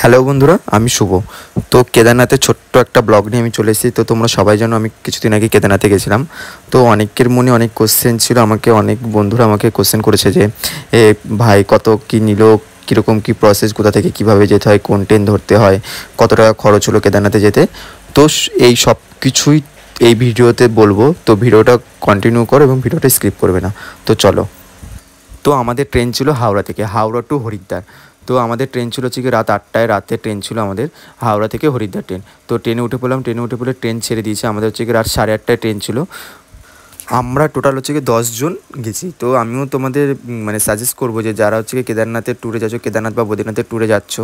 Hello বন্ধুরা, আমি শুভ। তো কেদারনাথের ছোট্ট একটা ব্লগ নিয়ে আমি চলে এসেছি। তো তোমরা সবাই জানো আমি কিছুদিন আগে কেদারনাথে গেছিলাম। তো অনেকের মনে অনেক কোশ্চেন ছিল, আমাকে অনেক বন্ধুরা আমাকে কোশ্চেন করেছে যে ভাই কত কী নিল, কীরকম কী প্রসেস, কোথা থেকে কীভাবে যেতে হয়, কোন ট্রেন ধরতে হয়, কত টাকা খরচ হলো কেদারনাথে যেতে। তো এই সব কিছুই এই ভিডিওতে বলবো। তো ভিডিওটা কন্টিনিউ করো এবং ভিডিওটা স্কিপ করবে না। তো চলো। তো আমাদের ট্রেন ছিল হাওড়া থেকে, হাওড়া টু হরিদ্বার। তো আমাদের ট্রেন ছিল হচ্ছে কি রাত 8টায়, রাতে ট্রেন ছিল আমাদের হাওড়া থেকে হরিদ্বার ট্রেন। তো ট্রেনে উঠে পড়লাম, ট্রেনে উঠে পড়ে ট্রেন ছেড়ে দিয়েছে। আমাদের হচ্ছে কি রাত 8:30টায় ট্রেন ছিল। আমরা টোটাল হচ্ছে কি 10 জন গেছি। তো আমিও তোমাদের মানে সাজেস্ট করবো যে যারা হচ্ছে কি কেদারনাথের ট্যুরে যাচ্ছ, কেদারনাথ বা বদ্রীনাথের ট্যুরে যাচ্ছ,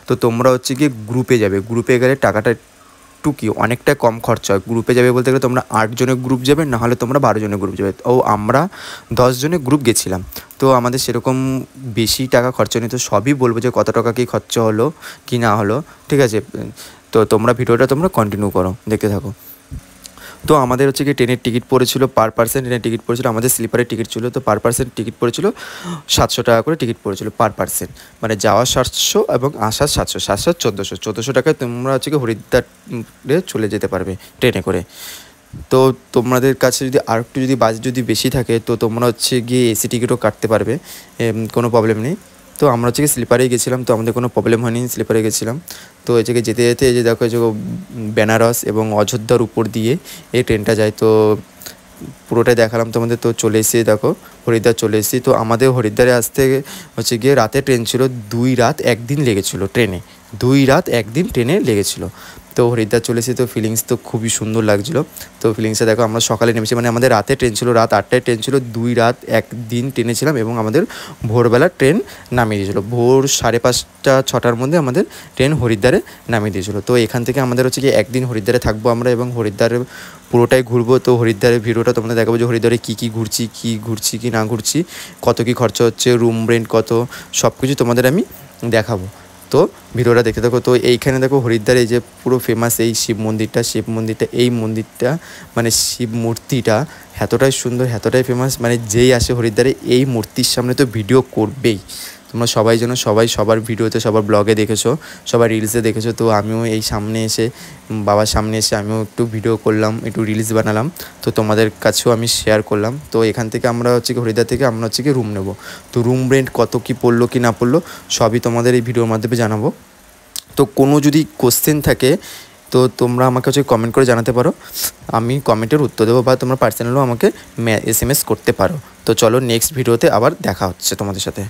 তো তোমরা হচ্ছে কি গ্রুপে যাবে। গ্রুপে গেলে টাকাটা একটু কি অনেকটা কম খরচা হয়। গ্রুপে যাবে বলতে গেলে তোমরা 8 জনের গ্রুপ যাবে, নাহলে তোমরা 12 জনের গ্রুপ যাবে। ও আমরা 10 জনের গ্রুপ গেছিলাম। তো আমাদের সেরকম বেশি টাকা খরচা নেই। তো সবই বলবো যে কত টাকা কী খরচা হলো কি না হলো, ঠিক আছে। তো তোমরা ভিডিওটা কন্টিনিউ করো, দেখতে থাকো। তো আমাদের হচ্ছে কি ট্রেনের টিকিট পড়েছিল পার পার্সন, ট্রেনের টিকিট পড়েছিল, আমাদের স্লিপারের টিকিট ছিল। তো পার পার্সন টিকিট পড়েছিল 700 টাকা করে টিকিট পড়েছিল পার পার্সন। মানে যাওয়া 700 এবং আসার 700, 700 1400 টাকায় তোমরা হচ্ছে কি হরিদ্বারে চলে যেতে পারবে ট্রেনে করে। তো তোমাদের কাছে যদি আর একটু যদি বাজেট যদি বেশি থাকে, তো তোমরা হচ্ছে গিয়ে এসি টিকিটও কাটতে পারবে, কোনো প্রবলেম নেই। তো আমরা হচ্ছে কি স্লিপারেই গেছিলাম, তো আমাদের কোনো প্রবলেম হয়নি, স্লিপারে গেছিলাম। তো এই জায়গায় যেতে যেতে এই যে দেখো, এই যে বেনারস এবং অযোধ্যার উপর দিয়ে এই ট্রেনটা যায়। তো পুরোটাই দেখালাম তোমাদের। তো চলে এসেছি, দেখো হরিদ্বার চলে এসেছি। তো আমাদের হরিদ্বারে আসতে হচ্ছে গিয়ে রাতে ট্রেন ছিল, 2 রাত 1 দিন লেগেছিলো ট্রেনে, 2 রাত 1 দিন ট্রেনে লেগেছিলো। তো হরিদ্বার চলে এসেছি। তো ফিলিংস তো খুবই সুন্দর লাগছিলো। তো ফিলিংসে দেখো আমরা সকালে নেমেছি, মানে আমাদের রাতে ট্রেন ছিল, রাত 8টায় ট্রেন ছিল, 2 রাত 1 দিন ট্রেনে ছিলাম এবং আমাদের ভোরবেলা ট্রেন নামিয়ে দিয়েছিলো। ভোর 5:30 6টার মধ্যে আমাদের ট্রেন হরিদ্বারে নামিয়ে দিয়েছিলো। তো এখান থেকে আমাদের হচ্ছে কি 1 দিন হরিদ্বারে থাকবো আমরা এবং হরিদ্বারে পুরোটাই ঘুরবো। তো হরিদ্বারের ভিডিওটা তোমাদের দেখাবো যে হরিদ্বারে কী ঘুরছি কি না ঘুরছি, কত কী খরচা হচ্ছে, রুম রেন্ট কত, সব কিছু তোমাদের আমি দেখাবো। তো ভিডিওটা দেখতে থাকো। তো এইখানে দেখো হরিদ্বারে এই যে পুরো ফেমাস এই শিব মন্দিরটা, এই মন্দিরটা মানে শিব মূর্তিটা এতটাই সুন্দর, এতটাই ফেমাস, মানে যেই আসে হরিদ্বারে এই মূর্তির সামনে তো ভিডিও করবেই। তোমরা সবাই যেন সবার ভিডিওতে, সবার ব্লগে দেখেছো, সবার রিলসে দেখেছো। তো আমিও এই সামনে এসে, বাবার সামনে এসে আমিও একটু ভিডিও করলাম, একটু রিলস বানালাম। তো তোমাদের কাছেও আমি শেয়ার করলাম। তো এখান থেকে আমরা হচ্ছে কি হরিদ্বার থেকে আমরা হচ্ছে কি রুম নেব। তো রুম রেন্ট কত কী পড়লো কি না পড়লো সবই তোমাদের এই ভিডিওর মাধ্যমে জানাবো। তো কোনো যদি কোশ্চেন থাকে তো তোমরা আমাকে হচ্ছে কমেন্ট করে জানাতে পারো, আমি কমেন্টের উত্তর দেবো, বা তোমরা পার্সোনালও আমাকে SMS করতে পারো। তো চলো নেক্সট ভিডিওতে আবার দেখা হচ্ছে তোমাদের সাথে।